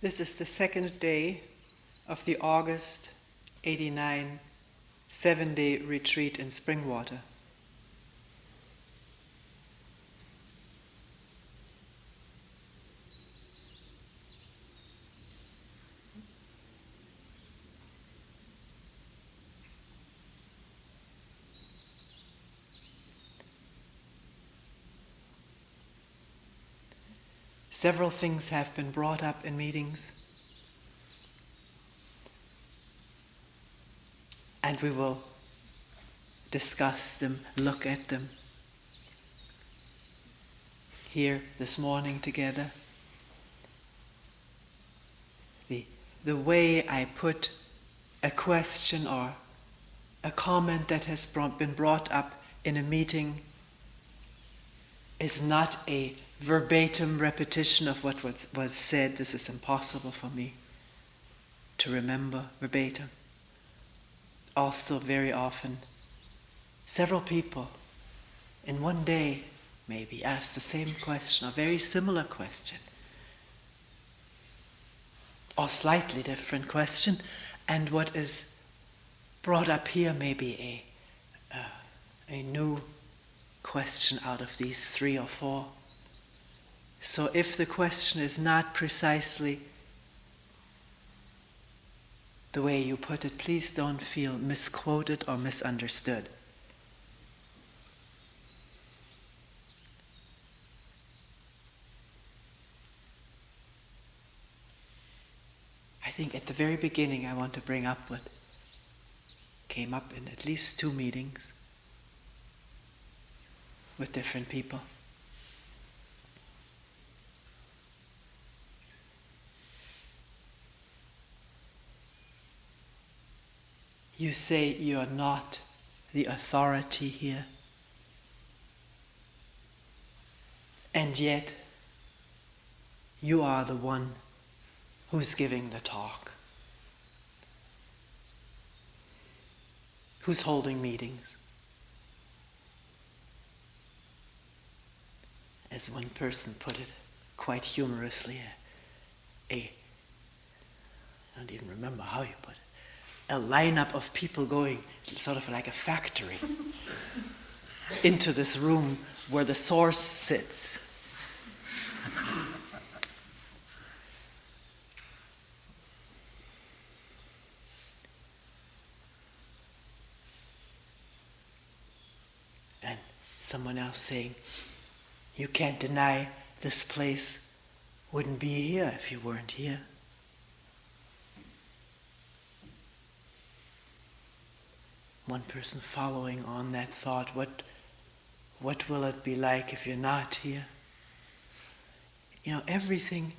This is the second day of the August 89 7-day retreat in Springwater. Several things have been brought up in meetings, and we will discuss them, look at them here this morning together. The way I put a question or a comment that has been brought up in a meeting is not a verbatim repetition of what was said. This is impossible for me to remember verbatim. Also, very often, several people in one day maybe ask the same question, or very similar question, or slightly different question, and what is brought up here may be a new question out of these 3 or 4. So if the question is not precisely the way you put it, please don't feel misquoted or misunderstood. I think at the very beginning I want to bring up what came up in at least 2 meetings with different people. You say you are not the authority here, and yet you are the one who's giving the talk, who's holding meetings. As one person put it quite humorously, I don't even remember how you put it, a lineup of people going sort of like a factory into this room where the source sits. And someone else saying, you can't deny this place wouldn't be here if you weren't here. One person following on that thought, what will it be like if you're not here? You know, everything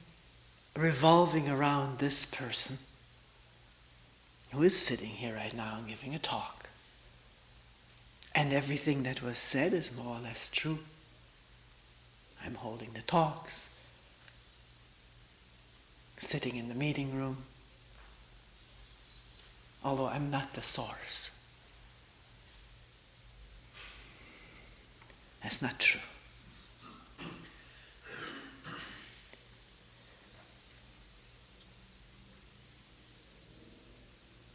revolving around this person who is sitting here right now and giving a talk. And everything that was said is more or less true. I'm holding the talks, sitting in the meeting room, although I'm not the source. That's not true.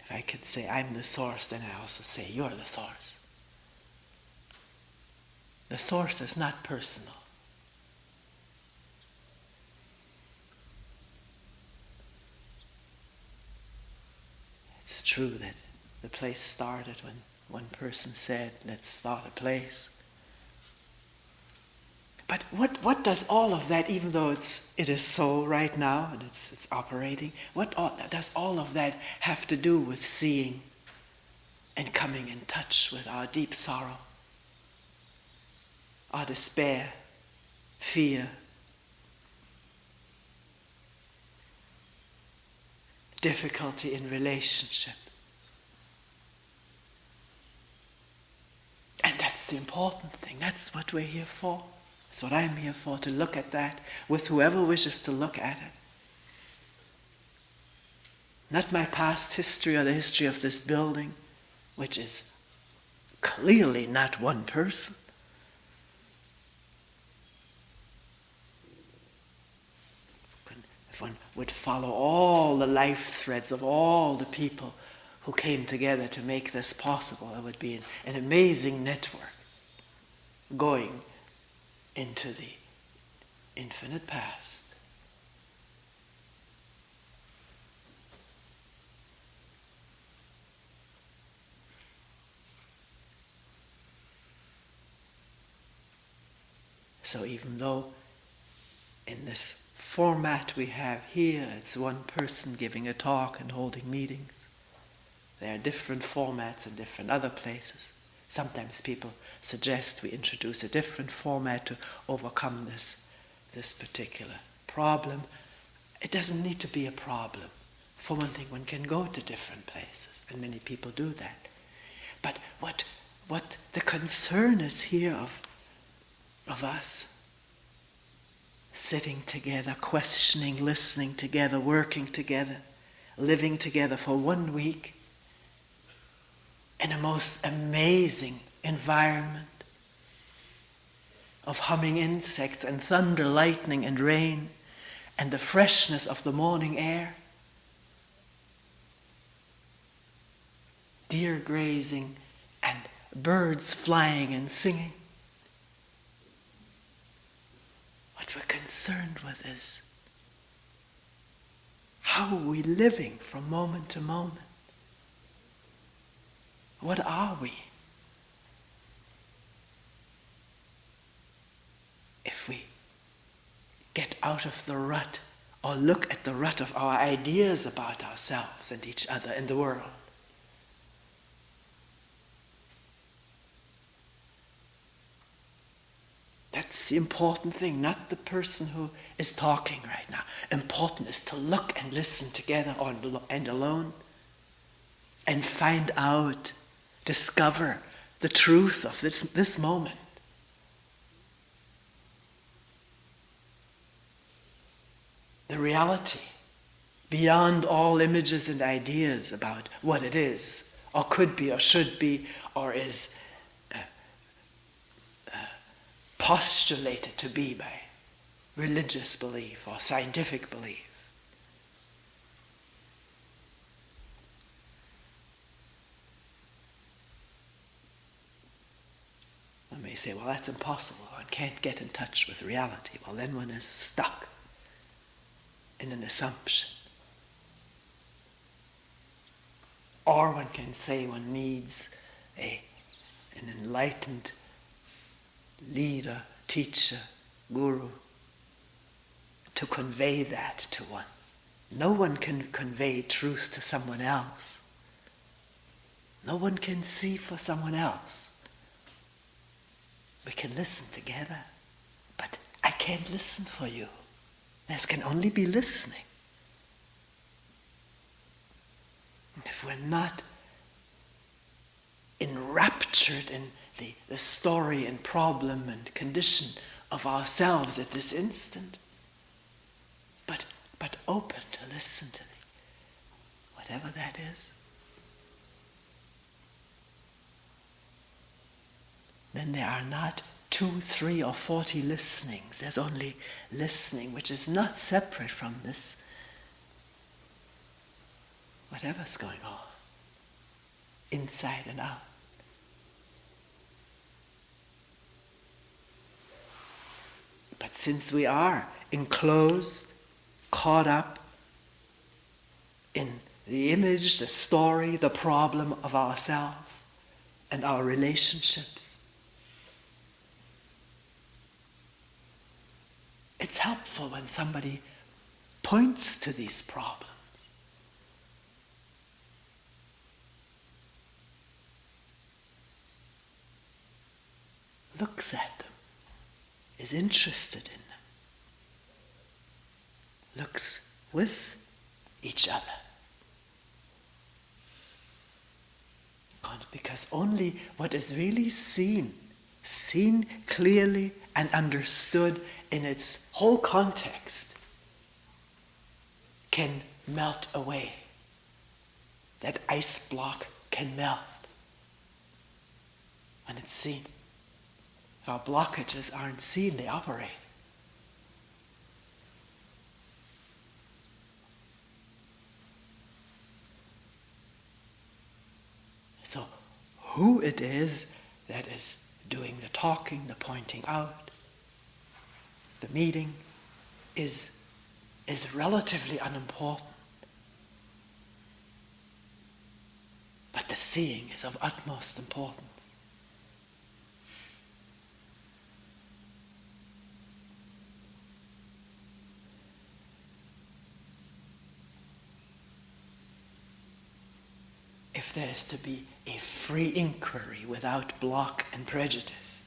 If I could say I'm the source, then I also say you're the source. The source is not personal. It's true that the place started when one person said, let's start a place. But what does all of that, even though it is so right now and it's operating, what does all of that have to do with seeing and coming in touch with our deep sorrow, our despair, fear, difficulty in relationship? And that's the important thing. That's what we're here for. That's what I'm here for, to look at that with whoever wishes to look at it. Not my past history or the history of this building, which is clearly not one person. If one would follow all the life threads of all the people who came together to make this possible, it would be an amazing network going into the infinite past. So even though in this format we have here, it's one person giving a talk and holding meetings, there are different formats in different other places. Sometimes people suggest we introduce a different format to overcome this particular problem. It doesn't need to be a problem. For one thing, one can go to different places, and many people do that. But what the concern is here of us sitting together, questioning, listening together, working together, living together for 1 week in a most amazing environment of humming insects and thunder, lightning and rain and the freshness of the morning air, deer grazing and birds flying and singing. What we're concerned with is, how are we living from moment to moment? What are we? If we get out of the rut or look at the rut of our ideas about ourselves and each other and the world, that's the important thing, not the person who is talking right now. Important is to look and listen together and alone and find out, discover the truth of this moment. The reality beyond all images and ideas about what it is, or could be, or should be, or is postulated to be by religious belief or scientific belief. One may say, well, that's impossible. One can't get in touch with reality. Well, then one is stuck in an assumption. Or one can say one needs an enlightened leader, teacher, guru to convey that to one. No one can convey truth to someone else. No one can see for someone else. We can listen together, but I can't listen for you. There can only be listening. And if we're not enraptured in the story and problem and condition of ourselves at this instant, but open to listen to whatever that is, then there are not 2, 3, or 40 listenings. There's only listening, which is not separate from this, whatever's going on, inside and out. But since we are enclosed, caught up in the image, the story, the problem of ourselves and our relationships, it's helpful when somebody points to these problems. Looks at them, is interested in them, looks with each other. Because only what is really seen clearly and understood in its whole context, can melt away. That ice block can melt when it's seen. If our blockages aren't seen, they operate. So who it is that is doing the talking, the pointing out, the meeting, is relatively unimportant. But the seeing is of utmost importance. If there is to be a free inquiry without block and prejudice,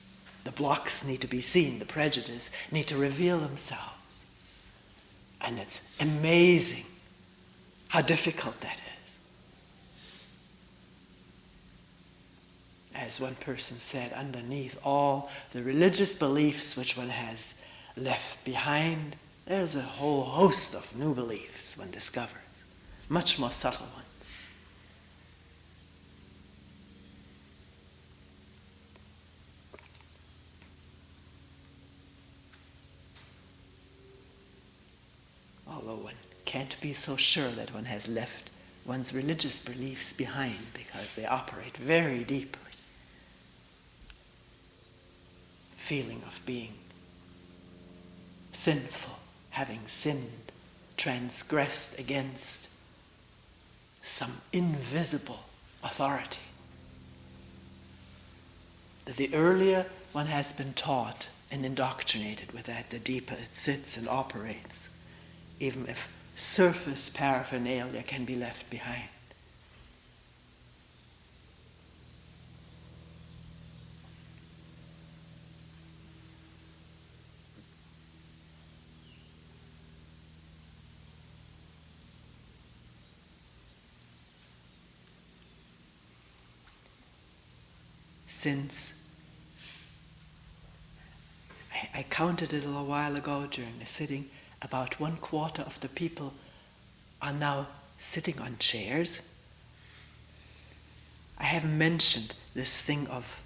the blocks need to be seen, the prejudice need to reveal themselves. And it's amazing how difficult that is. As one person said, underneath all the religious beliefs which one has left behind, there's a whole host of new beliefs one discovers, much more subtle ones. Although one can't be so sure that one has left one's religious beliefs behind because they operate very deeply. Feeling of being sinful, having sinned, transgressed against some invisible authority. That the earlier one has been taught and indoctrinated with that, the deeper it sits and operates, even if surface paraphernalia can be left behind. Since I counted it a little while ago during the sitting, about 1/4 of the people are now sitting on chairs. I haven't mentioned this thing of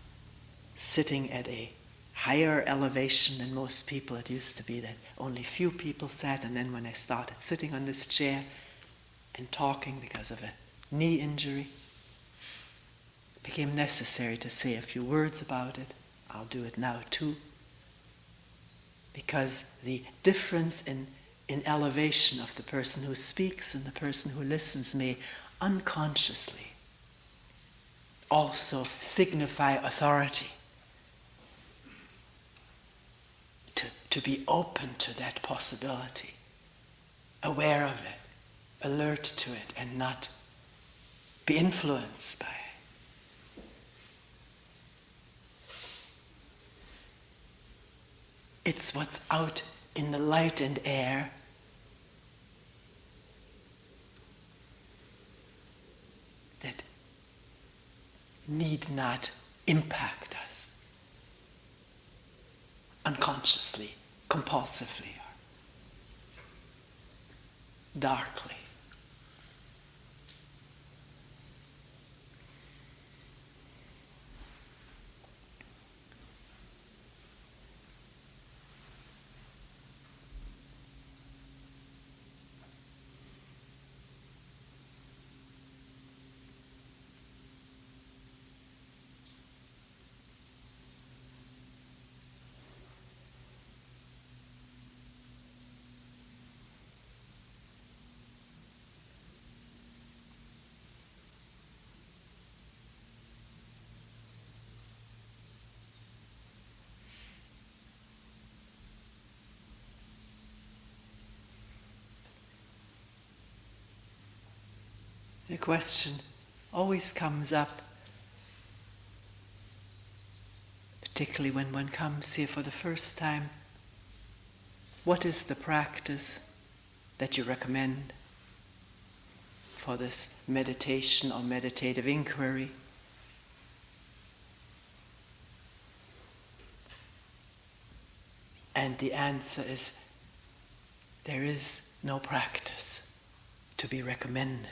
sitting at a higher elevation than most people. It used to be that only few people sat, and then when I started sitting on this chair and talking because of a knee injury, it became necessary to say a few words about it. I'll do it now too. Because the difference in elevation of the person who speaks and the person who listens may unconsciously also signify authority. To be open to that possibility, aware of it, alert to it, and not be influenced by it. It's what's out in the light and air that need not impact us unconsciously, compulsively, or darkly. The question always comes up, particularly when one comes here for the first time. What is the practice that you recommend for this meditation or meditative inquiry? And the answer is, there is no practice to be recommended.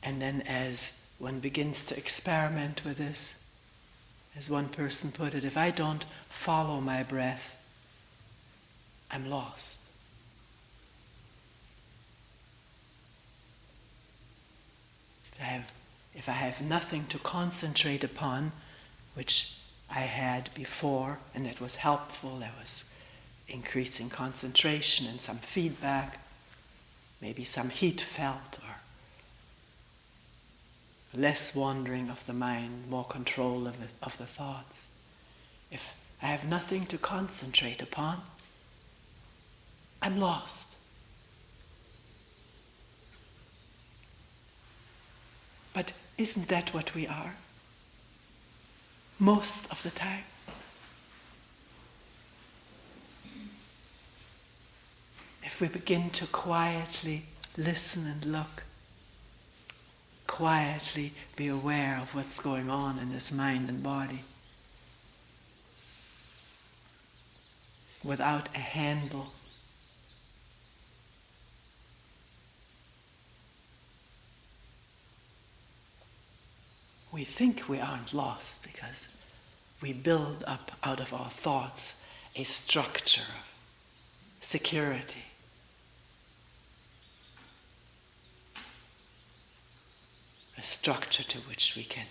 And then as one begins to experiment with this, as one person put it, if I don't follow my breath, I'm lost. If I have nothing to concentrate upon, which I had before, and that was helpful, there was increasing concentration and some feedback, maybe some heat felt, or less wandering of the mind, more control of the thoughts. If I have nothing to concentrate upon, I'm lost. But isn't that what we are? Most of the time. If we begin to quietly listen and look, quietly be aware of what's going on in this mind and body, without a handle, we think we aren't lost because we build up out of our thoughts a structure of security. A structure to which we can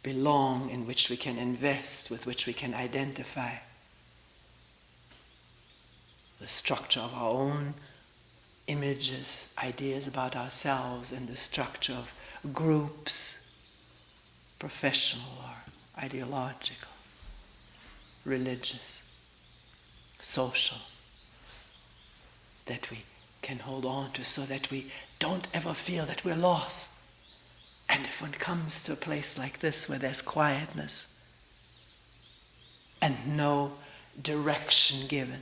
belong, in which we can invest, with which we can identify. The structure of our own images, ideas about ourselves, and the structure of groups, professional or ideological, religious, social, that we can hold on to so that we don't ever feel that we're lost. And if one comes to a place like this where there's quietness and no direction given,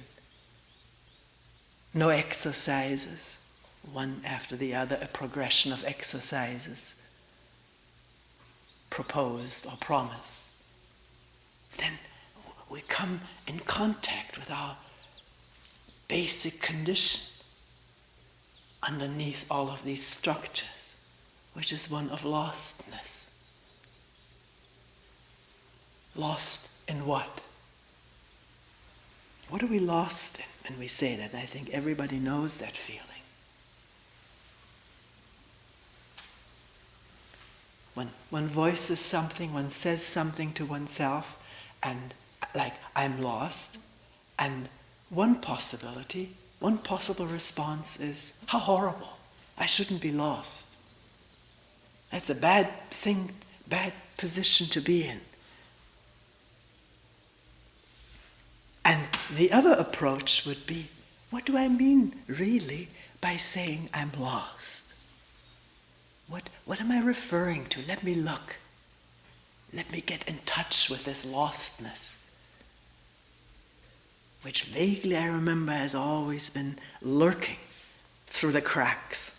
no exercises, one after the other, a progression of exercises proposed or promised, then we come in contact with our basic condition underneath all of these structures, which is one of lostness. Lost in what? What are we lost in when we say that? I think everybody knows that feeling. When one voices something, one says something to oneself, and like, I'm lost, and one possible response is, how horrible, I shouldn't be lost. That's a bad thing, bad position to be in. And the other approach would be, what do I mean really by saying I'm lost? What am I referring to? Let me look. Let me get in touch with this lostness, which vaguely I remember has always been lurking through the cracks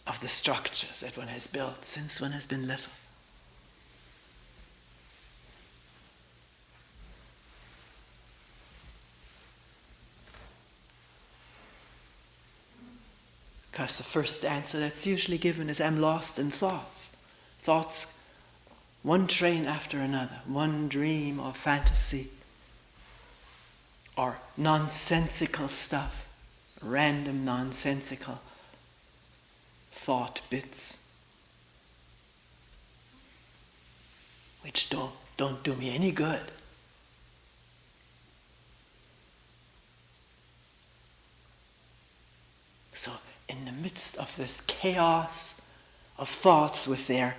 of the structures that one has built since one has been little. Because the first answer that's usually given is, I'm lost in thoughts. Thoughts, one train after another, one dream or fantasy, or nonsensical stuff, random nonsensical thought bits, which don't do me any good. So in the midst of this chaos of thoughts with their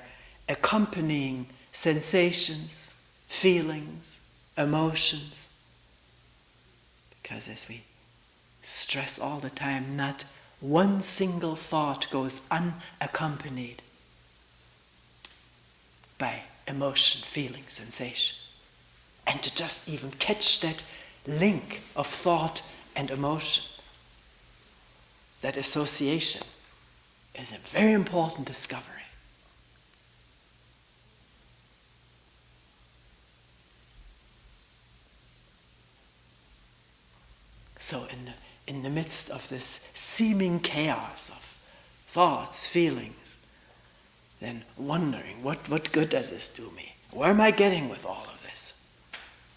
accompanying sensations, feelings, emotions, because as we stress all the time, not one single thought goes unaccompanied by emotion, feeling, sensation. And to just even catch that link of thought and emotion, that association, is a very important discovery. So in the midst of this seeming chaos of thoughts, feelings, then wondering, what good does this do me? Where am I getting with all of this?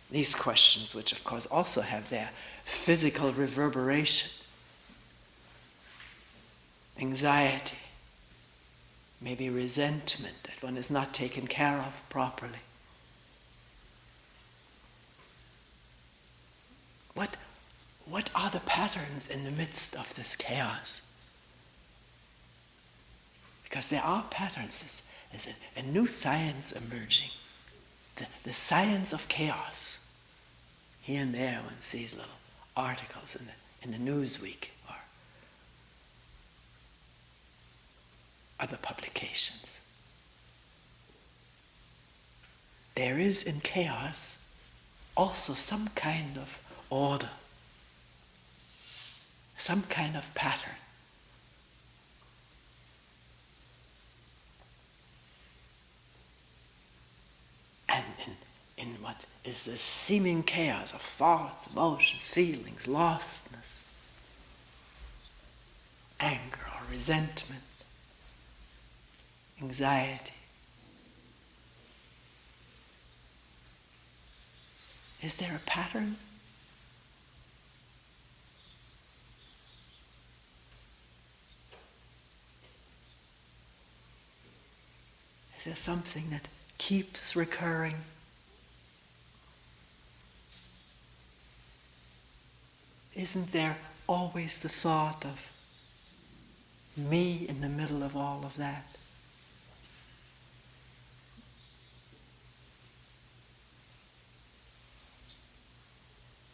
These questions, which of course also have their physical reverberation. Anxiety, maybe resentment that one is not taken care of properly. What are the patterns in the midst of this chaos? Because there are patterns. There's a new science emerging. The science of chaos. Here and there one sees little articles in the Newsweek or other publications. There is in chaos also some kind of order, some kind of pattern. And in what is the seeming chaos of thoughts, emotions, feelings, lostness, anger or resentment, anxiety, is there a pattern? Is there something that keeps recurring? Isn't there always the thought of me in the middle of all of that?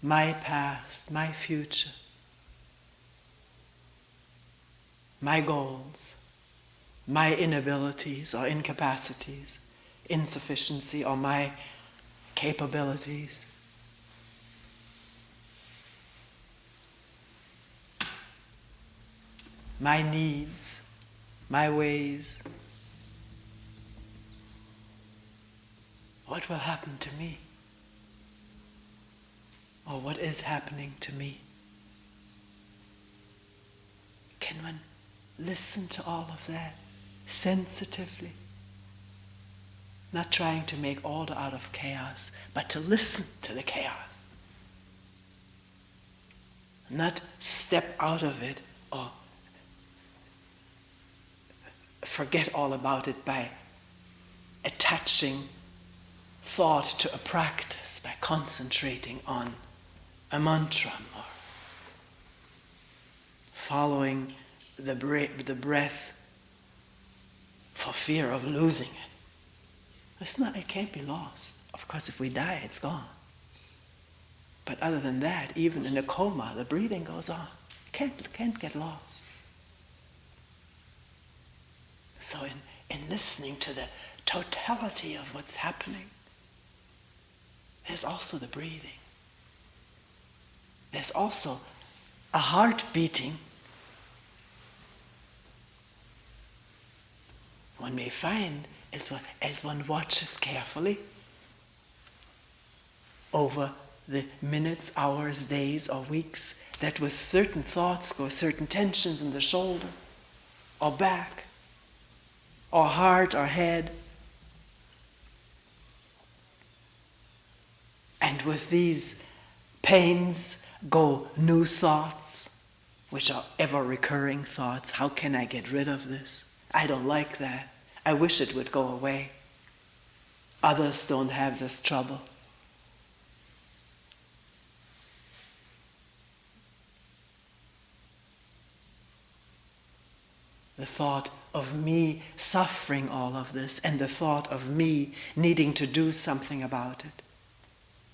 My past, my future, my goals, my inabilities or incapacities, insufficiency or my capabilities. My needs, my ways. What will happen to me? Or what is happening to me? Can one listen to all of that sensitively? Not trying to make order out of chaos, but to listen to the chaos. Not step out of it or forget all about it by attaching thought to a practice, by concentrating on a mantra or following the breath for fear of losing it. It can't be lost. Of course, if we die, it's gone. But other than that, even in a coma, the breathing goes on. Can't get lost. So in listening to the totality of what's happening, there's also the breathing. There's also a heart beating. One may find as one watches carefully over the minutes, hours, days, or weeks, that with certain thoughts go certain tensions in the shoulder, or back, or heart, or head. And with these pains go new thoughts, which are ever-recurring thoughts. How can I get rid of this? I don't like that. I wish it would go away. Others don't have this trouble. The thought of me suffering all of this, and the thought of me needing to do something about it,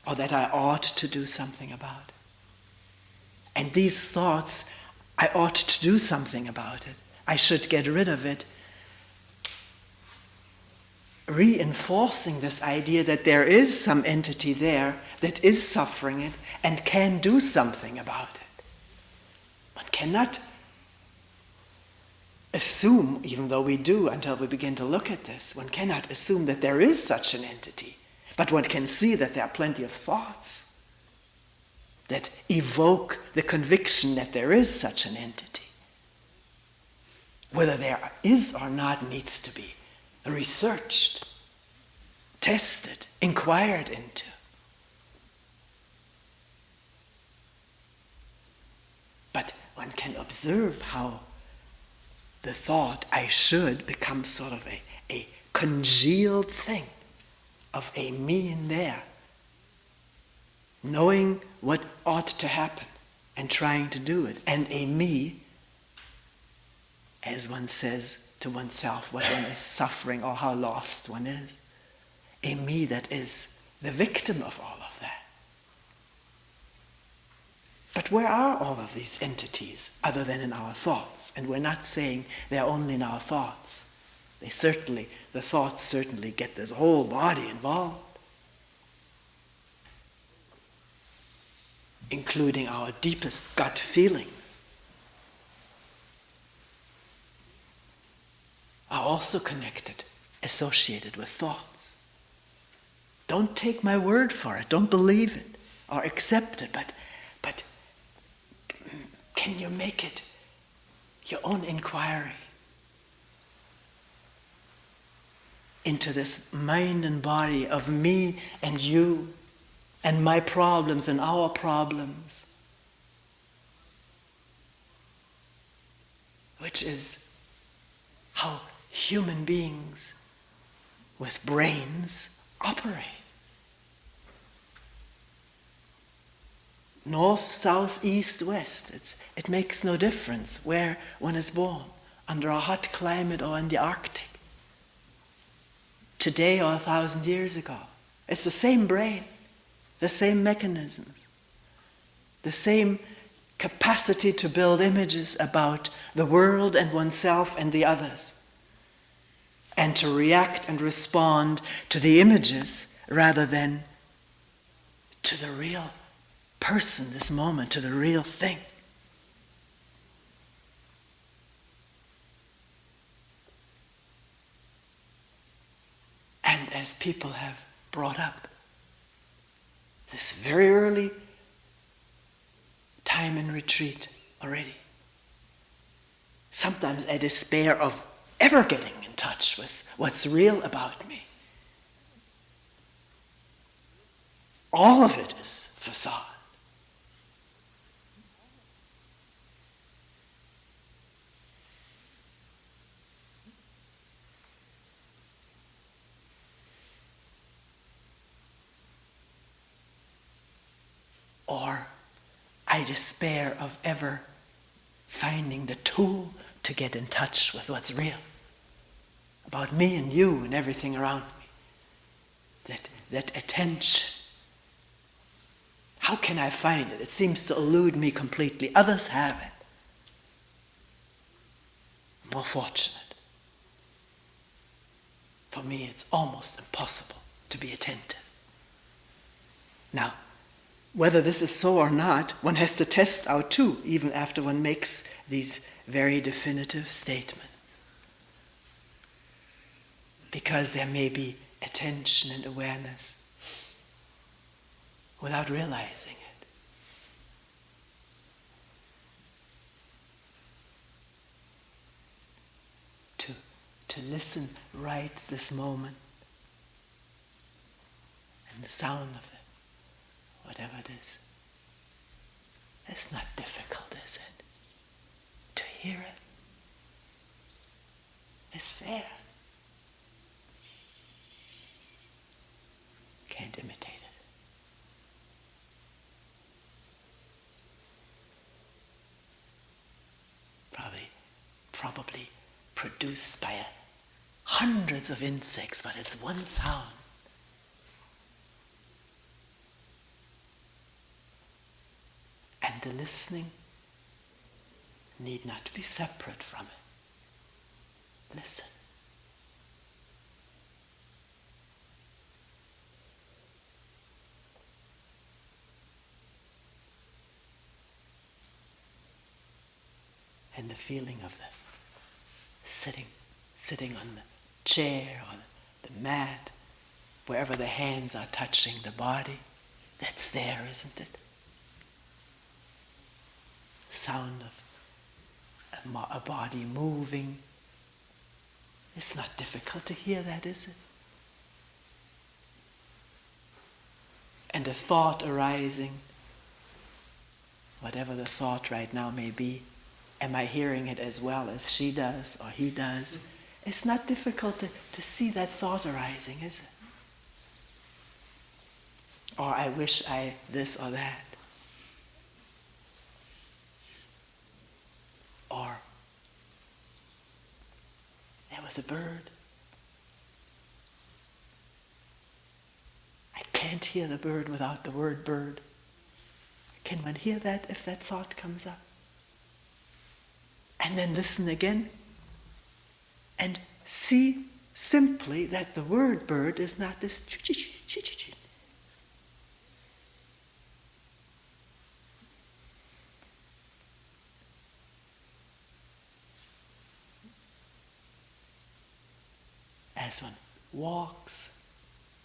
or that I ought to do something about it. And these thoughts, I ought to do something about it, I should get rid of it, reinforcing this idea that there is some entity there that is suffering it and can do something about it. One cannot assume, even though we do until we begin to look at this, one cannot assume that there is such an entity. But one can see that there are plenty of thoughts that evoke the conviction that there is such an entity. Whether there is or not needs to be researched, tested, inquired into. But one can observe how the thought I should becomes sort of a congealed thing of a me in there, knowing what ought to happen and trying to do it, and a me, as one says to oneself what one is suffering or how lost one is, a me that is the victim of all of that. But where are all of these entities other than in our thoughts? And we're not saying they're only in our thoughts. The thoughts certainly get this whole body involved, including our deepest gut feelings, are also connected, associated with thoughts. Don't take my word for it, don't believe it or accept it, but can you make it your own inquiry into this mind and body of me and you and my problems and our problems, which is how human beings with brains operate. North, south, east, west. It makes no difference where one is born, under a hot climate or in the Arctic, today or 1,000 years ago. It's the same brain, the same mechanisms, the same capacity to build images about the world and oneself and the others, and to react and respond to the images rather than to the real person, this moment, to the real thing. And as people have brought up this very early time in retreat already, sometimes I despair of ever getting in touch with what's real about me. All of it is facade. Or I despair of ever finding the tool to get in touch with what's real about me and you and everything around me. That attention. How can I find it? It seems to elude me completely. Others have it. More fortunate. For me, it's almost impossible to be attentive. Now, whether this is so or not, one has to test out too, even after one makes these very definitive statements. Because there may be attention and awareness without realizing it. To listen right this moment and the sound of it. Whatever it is. It's not difficult, is it? To hear it. It's there. Can't imitate it. Probably produced by hundreds of insects, but it's one sound. And the listening need not be separate from it. Listen. And the feeling of the sitting on the chair or the mat, wherever the hands are touching the body, that's there, isn't it? Sound of a body moving. It's not difficult to hear that, is it? And a thought arising, whatever the thought right now may be, Am I hearing it as well as she does or he does? It's not difficult to see that thought arising, is it? Or I wish I this or that. Or there was a bird. I can't hear the bird without the word bird. Can one hear that if that thought comes up? And then listen again and see simply that the word bird is not this ch-ch-ch-ch-ch-ch. As one walks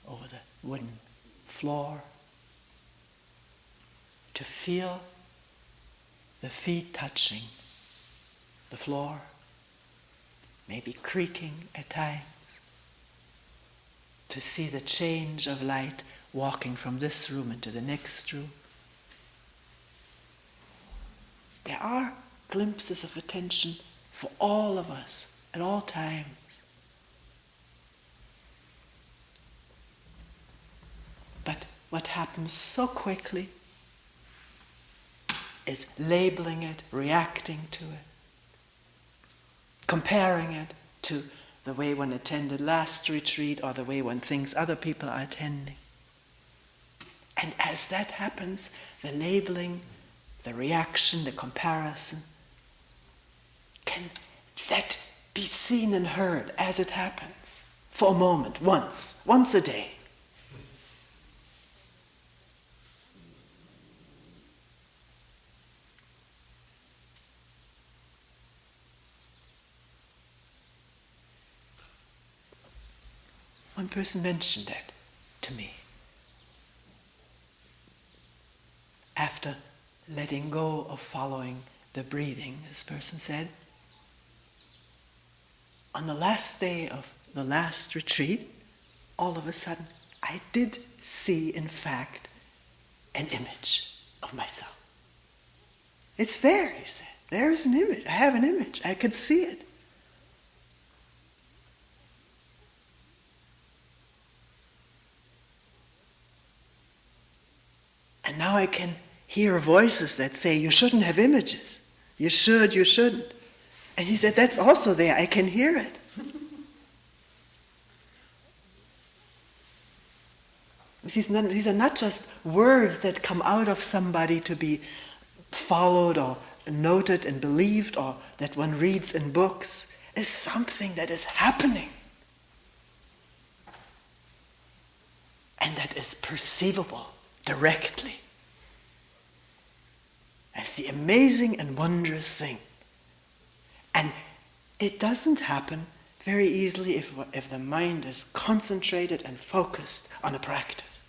over the wooden floor, to feel the feet touching the floor, maybe creaking at times, to see the change of light walking from this room into the next room. There are glimpses of attention for all of us at all times. But what happens so quickly is labeling it, reacting to it, comparing it to the way one attended last retreat or the way one thinks other people are attending. And as that happens, the labeling, the reaction, the comparison, can that be seen and heard as it happens for a moment, once a day. One person mentioned that to me. After letting go of following the breathing, this person said, on the last day of the last retreat, all of a sudden, I did see, in fact, an image of myself. It's there, he said. There's an image. I have an image. I could see it. And now I can hear voices that say, you shouldn't have images. You should, you shouldn't. And he said, that's also there. I can hear it. These are not just words that come out of somebody to be followed or noted and believed or that one reads in books. It's something that is happening. And that is perceivable directly as the amazing and wondrous thing. And it doesn't happen very easily if the mind is concentrated and focused on a practice.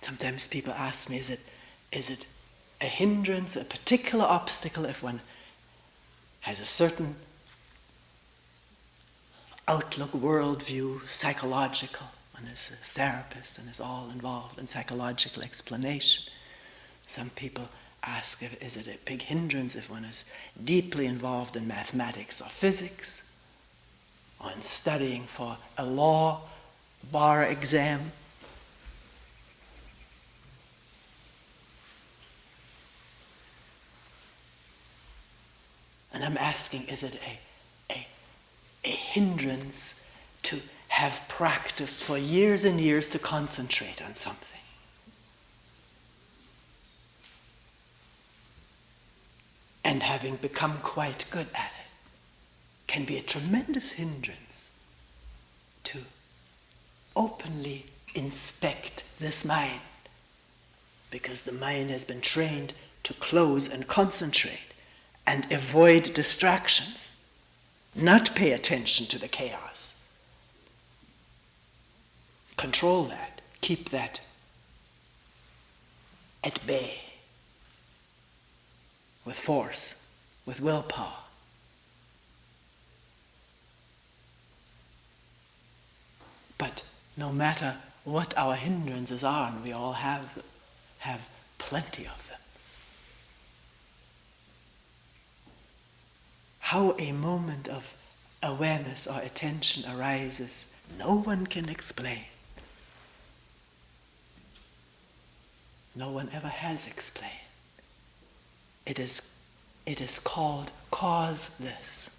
Sometimes people ask me, is it a hindrance, a particular obstacle if one has a certain outlook, worldview, psychological? One is a therapist and is all involved in psychological explanation. Some people ask, is it a big hindrance if one is deeply involved in mathematics or physics, or in studying for a law bar exam? And I'm asking, is it a hindrance to have practiced for years and years to concentrate on something? And having become quite good at it can be a tremendous hindrance to openly inspect this mind, because the mind has been trained to close and concentrate and avoid distractions, not pay attention to the chaos. Control that, keep that at bay with force, with willpower. But no matter what our hindrances are, and we all have plenty of them, how a moment of awareness or attention arises, no one can explain. No one ever has explained. It is called causeless,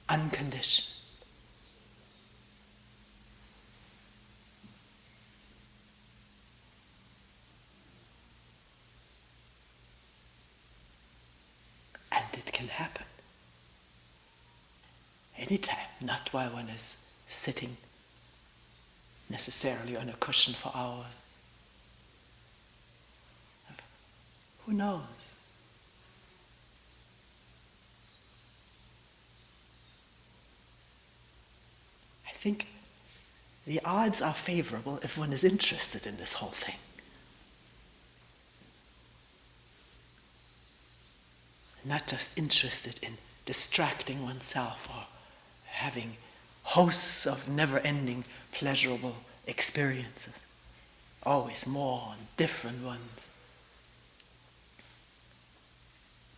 unconditioned. And it can happen anytime, not while one is sitting necessarily on a cushion for hours. Who knows? I think the odds are favorable if one is interested in this whole thing. Not just interested in distracting oneself or having hosts of never-ending pleasurable experiences, always more and different ones.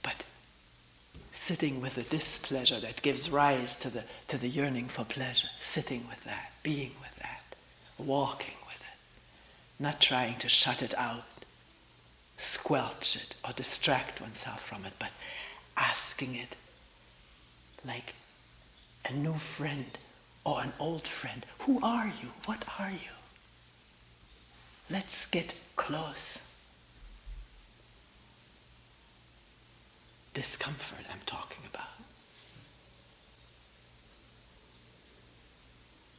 But sitting with the displeasure that gives rise to the yearning for pleasure, sitting with that, being with that, walking with it, not trying to shut it out, squelch it, or distract oneself from it, but asking it like a new friend or an old friend. Who are you? What are you? Let's get close. Discomfort I'm talking about.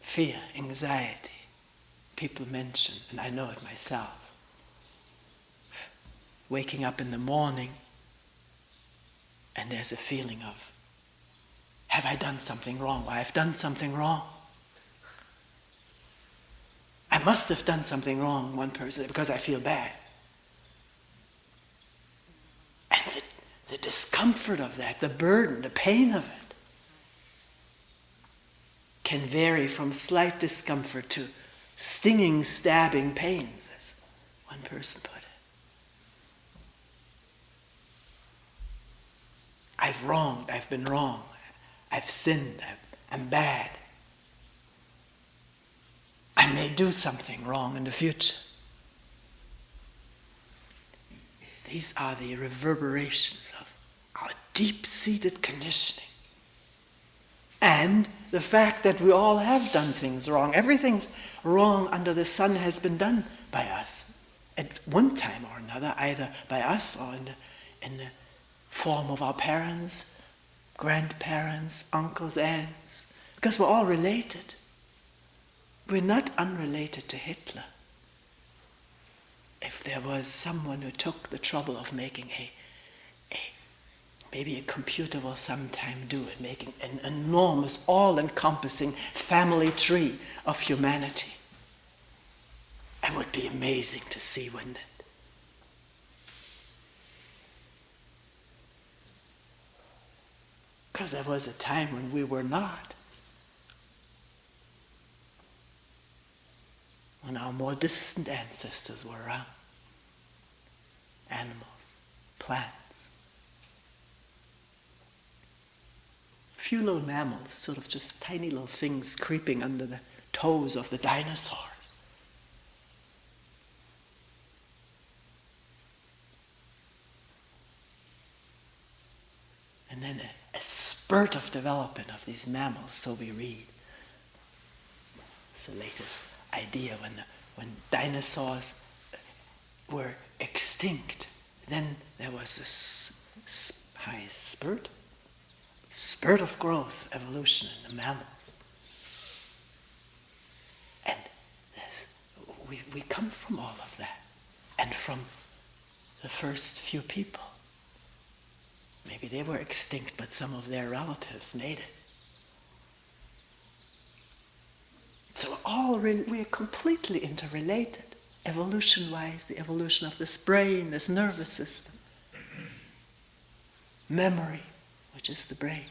Fear, anxiety, people mention, and I know it myself. Waking up in the morning and there's a feeling of, have I done something wrong? Well, I've done something wrong. I must have done something wrong, one person, because I feel bad. And the discomfort of that, the burden, the pain of it, can vary from slight discomfort to stinging, stabbing pains, as one person put it. I've wronged, I've been wrong, I've sinned, I'm bad. I may do something wrong in the future. These are the reverberations of our deep-seated conditioning. And the fact that we all have done things wrong. Everything wrong under the sun has been done by us at one time or another, either by us or in the form of our parents, grandparents, uncles, aunts, because we're all related. We're not unrelated to Hitler. If there was someone who took the trouble of making maybe a computer will sometime do it, making an enormous, all-encompassing family tree of humanity. It would be amazing to see, wouldn't it? Because there was a time when we were not. When our more distant ancestors were around. Animals, plants. A few little mammals, sort of just tiny little things creeping under the toes of the dinosaurs. And then a spurt of development of these mammals, so we read. It's the latest idea when dinosaurs were extinct, then there was this high spurt of growth, evolution in the mammals. And we come from all of that, and from the first few people. Maybe they were extinct, but some of their relatives made it. So we are completely interrelated, evolution-wise, the evolution of this brain, this nervous system. Memory, which is the brain.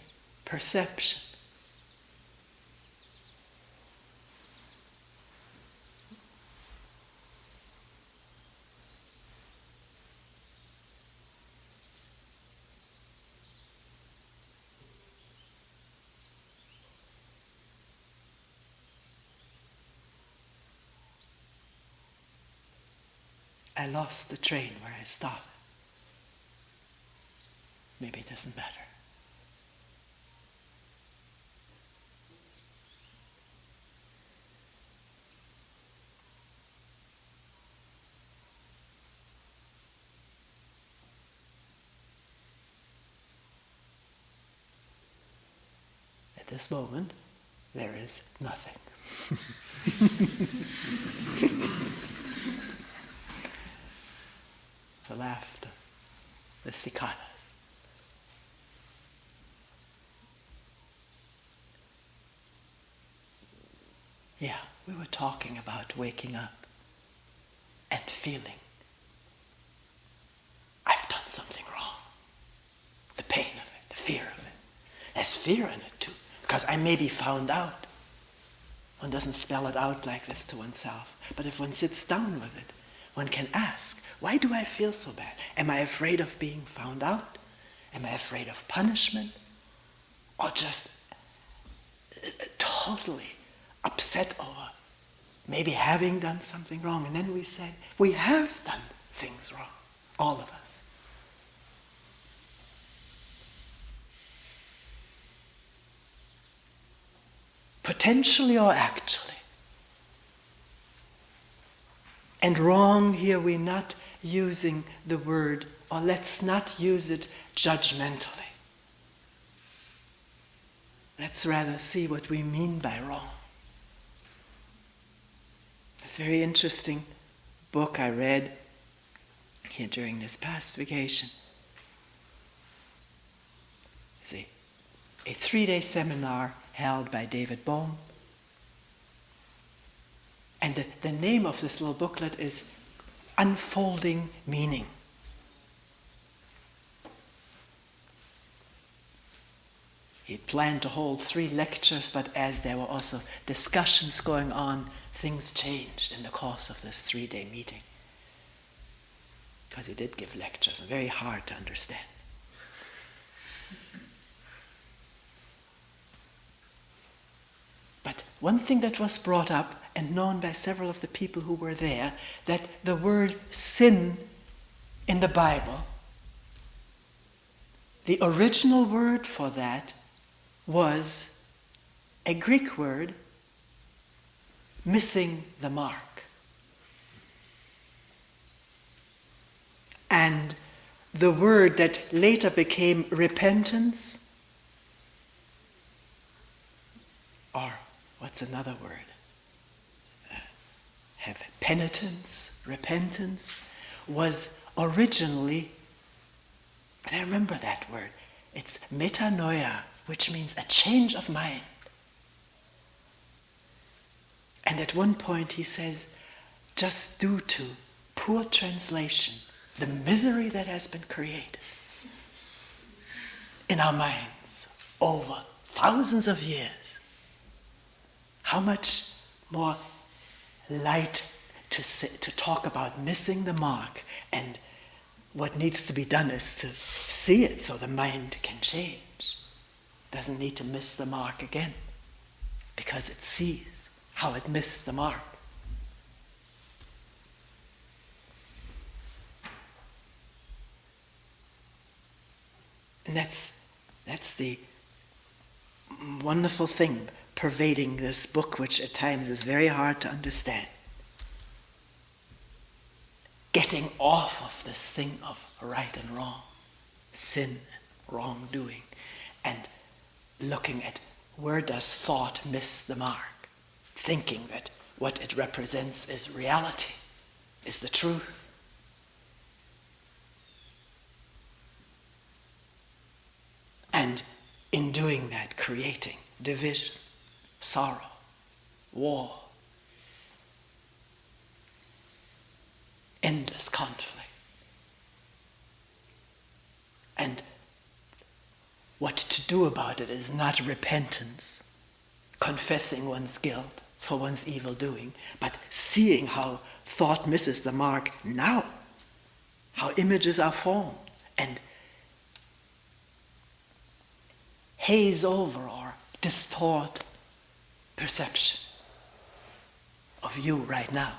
Perception. I lost the train where I started. Maybe it doesn't matter. At this moment, there is nothing. The laughter, the cicadas. Yeah, we were talking about waking up and feeling I've done something wrong. The pain of it, the fear of it. There's fear in it too, because I may be found out. One doesn't spell it out like this to oneself, but if one sits down with it, one can ask, why do I feel so bad? Am I afraid of being found out? Am I afraid of punishment? Or just totally upset over maybe having done something wrong? And then we said, we have done things wrong, all of us. Potentially or actually. And wrong here, we're not using the word, or let's not use it judgmentally. Let's rather see what we mean by wrong. This very interesting book I read here during this past vacation is a 3-day seminar held by David Bohm. And the name of this little booklet is Unfolding Meaning. He planned to hold 3 lectures, but as there were also discussions going on, things changed in the course of this 3-day meeting. Because he did give lectures, and very hard to understand. But one thing that was brought up and known by several of the people who were there, that the word sin in the Bible, the original word for that was a Greek word, missing the mark. And the word that later became repentance, or what's another word? Have penitence, repentance, was originally, and I remember that word, it's metanoia, which means a change of mind. And at one point he says, just due to poor translation, the misery that has been created in our minds over thousands of years, how much more light to talk about missing the mark, and what needs to be done is to see it so the mind can change. Doesn't need to miss the mark again because it sees how it missed the mark. And that's the wonderful thing pervading this book, which at times is very hard to understand. Getting off of this thing of right and wrong, sin and wrongdoing, and looking at where does thought miss the mark, thinking that what it represents is reality, is the truth. And in doing that, creating division, sorrow, war, endless conflict. And what to do about it is not repentance, confessing one's guilt for one's evil doing, but seeing how thought misses the mark now, how images are formed and haze over or distort perception of you right now.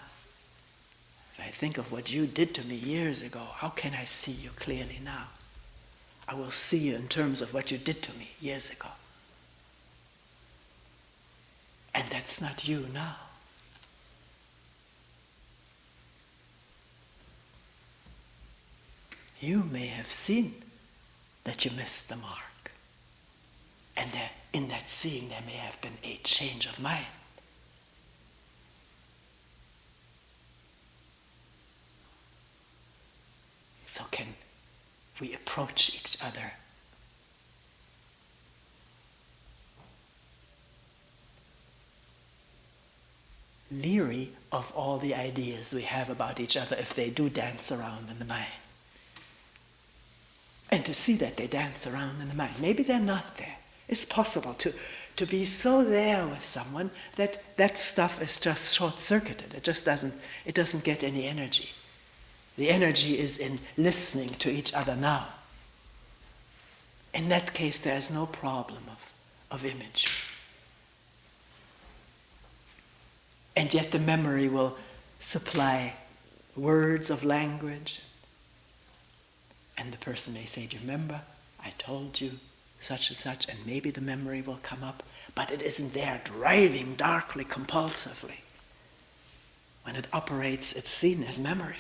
If I think of what you did to me years ago, how can I see you clearly now? I will see you in terms of what you did to me years ago. And that's not you now. You may have seen that you missed the mark. And there, in that seeing, there may have been a change of mind. So can we approach each other leery of all the ideas we have about each other if they do dance around in the mind? And to see that they dance around in the mind. Maybe they're not there. It's possible to be so there with someone that that stuff is just short-circuited. It doesn't get any energy. The energy is in listening to each other now. In that case, there is no problem of imagery. And yet the memory will supply words of language. And the person may say, do you remember, I told you such and such, and maybe the memory will come up, but it isn't there driving darkly, compulsively. When it operates, it's seen as memory.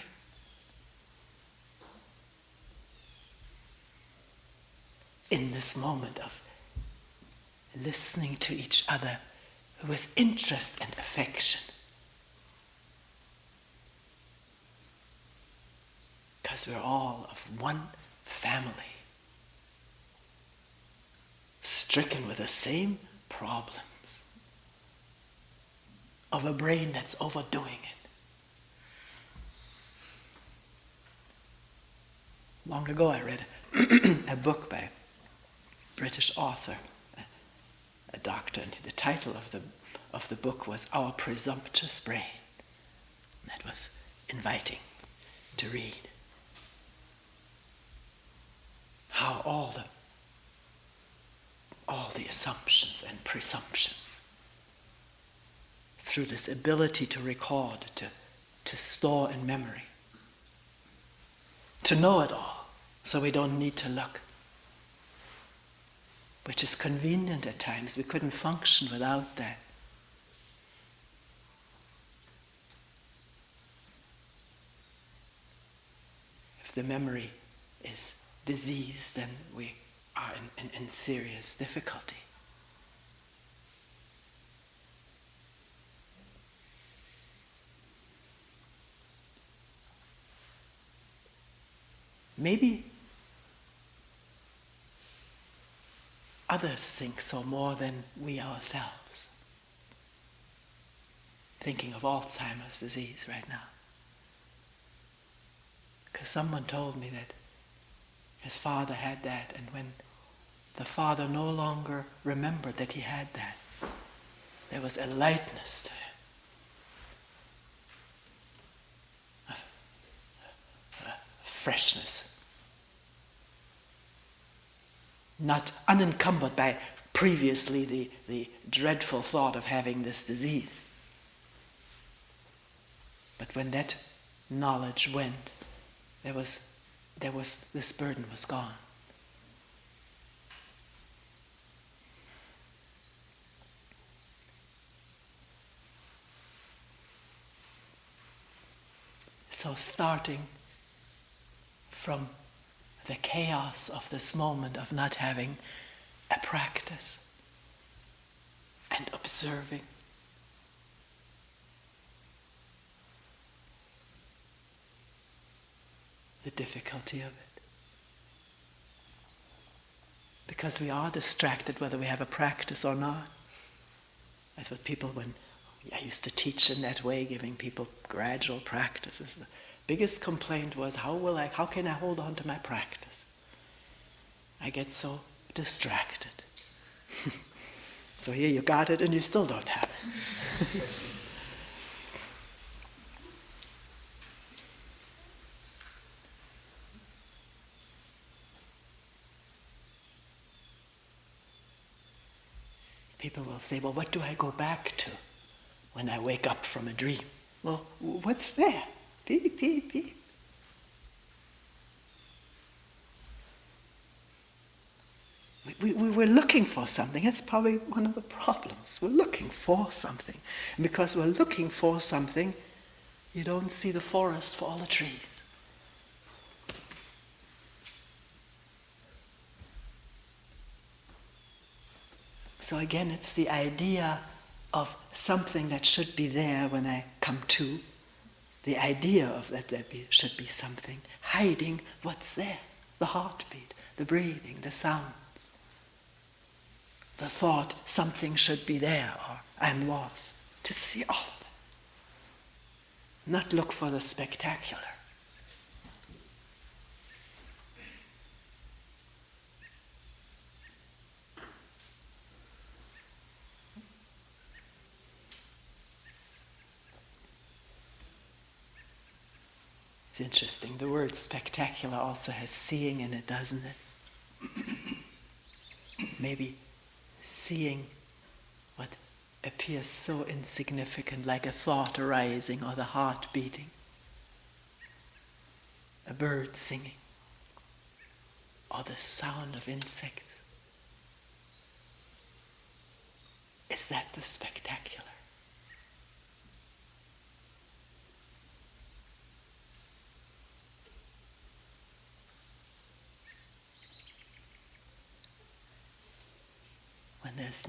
In this moment of listening to each other with interest and affection. Because we're all of one family, stricken with the same problems of a brain that's overdoing it. Long ago I read a book by a British author, a doctor, and the title of the book was Our Presumptuous Brain. That was inviting to read. How all the assumptions and presumptions, through this ability to record, to store in memory, to know it all, so we don't need to look, which is convenient at times. We couldn't function without that. If the memory is diseased, then we are in serious difficulty. Maybe others think so more than we ourselves. Thinking of Alzheimer's disease right now. Because someone told me that his father had that, and when the father no longer remembered that he had that, there was a lightness to him, a freshness, not unencumbered by previously the dreadful thought of having this disease. But when that knowledge went, this burden was gone. So starting from the chaos of this moment of not having a practice and observing, the difficulty of it. Because we are distracted whether we have a practice or not. That's what people, when I used to teach in that way, giving people gradual practices, the biggest complaint was, how can I hold on to my practice? I get so distracted. So here you got it and you still don't have it. People will say, well, what do I go back to when I wake up from a dream? Well, what's there? Beep, beep, beep. We're looking for something. That's probably one of the problems. We're looking for something. And because we're looking for something, you don't see the forest for all the trees. So again, it's the idea of something that should be there when I come to. The idea of that should be something. Hiding what's there. The heartbeat, the breathing, the sounds. The thought, something should be there, or I'm lost. To see all of it. Not look for the spectacular. It's interesting, the word spectacular also has seeing in it, doesn't it? Maybe seeing what appears so insignificant, like a thought arising or the heart beating, a bird singing, or the sound of insects. Is that the spectacular? When there's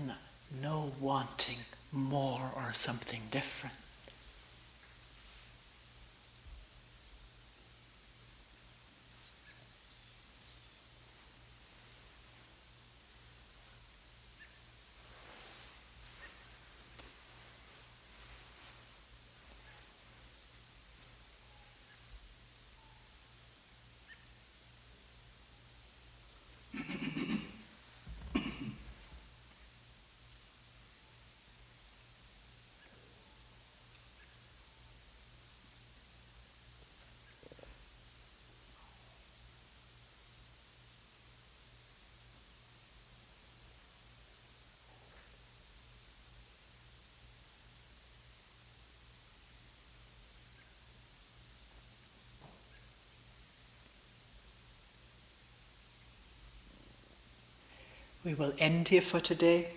no wanting more or something different. We will end here for today.